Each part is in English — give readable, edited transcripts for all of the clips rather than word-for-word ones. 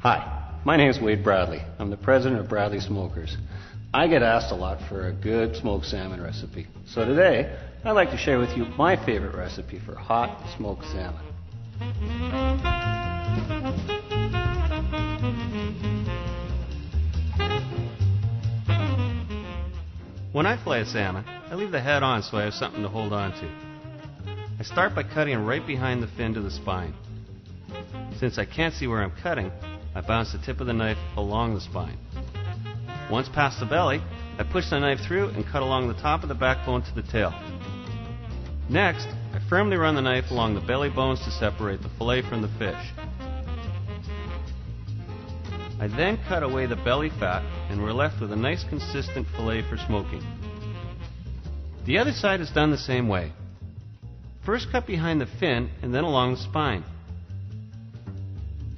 Hi, my name is Wade Bradley. I'm the president of Bradley Smokers. I get asked a lot for a good smoked salmon recipe. So today, I'd like to share with you my favorite recipe for hot smoked salmon. When I fillet a salmon, I leave the head on so I have something to hold on to. I start by cutting right behind the fin to the spine. Since I can't see where I'm cutting, I bounce the tip of the knife along the spine. Once past the belly, I push the knife through and cut along the top of the backbone to the tail. Next, I firmly run the knife along the belly bones to separate the fillet from the fish. I then cut away the belly fat and we're left with a nice consistent fillet for smoking. The other side is done the same way. First cut behind the fin and then along the spine.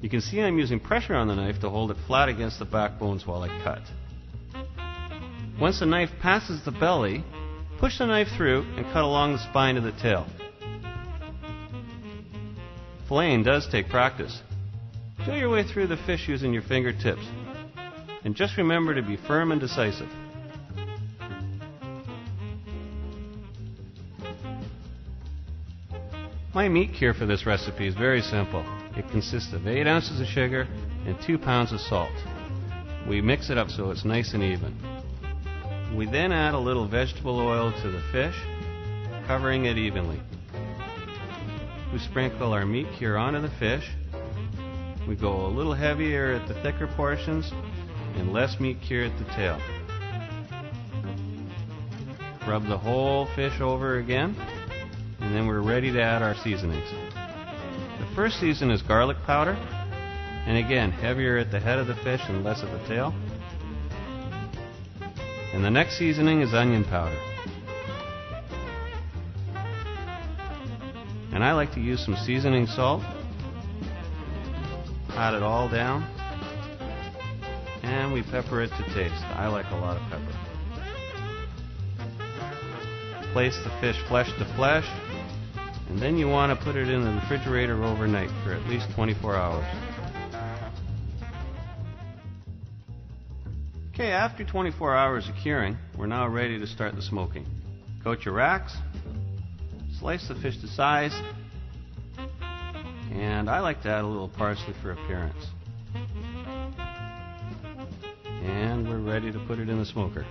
You can see I'm using pressure on the knife to hold it flat against the backbones while I cut. Once the knife passes the belly, push the knife through and cut along the spine of the tail. Filleting does take practice. Feel your way through the fish using your fingertips. And just remember to be firm and decisive. My meat cure for this recipe is very simple. It consists of 8 ounces of sugar and 2 pounds of salt. We mix it up so it's nice and even. We then add a little vegetable oil to the fish, covering it evenly. We sprinkle our meat cure onto the fish. We go a little heavier at the thicker portions and less meat cure at the tail. Rub the whole fish over again, and then we're ready to add our seasonings. The first season is garlic powder, and again, heavier at the head of the fish and less at the tail. And the next seasoning is onion powder. And I like to use some seasoning salt. Pat it all down. And we pepper it to taste. I like a lot of pepper. Place the fish flesh to flesh. And then you want to put it in the refrigerator overnight for at least 24 hours. Okay, after 24 hours of curing, we're now ready to start the smoking. Coat your racks, slice the fish to size, and I like to add a little parsley for appearance. And we're ready to put it in the smoker.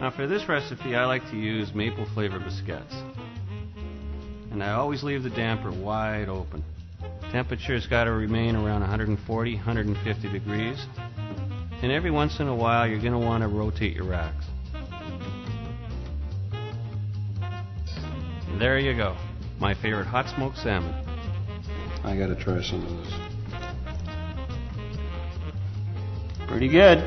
Now for this recipe, I like to use maple flavored biscuits. And I always leave the damper wide open. Temperature's got to remain around 140, 150 degrees. And every once in a while, you're going to want to rotate your racks. And there you go, my favorite hot smoked salmon. I got to try some of this. Pretty good.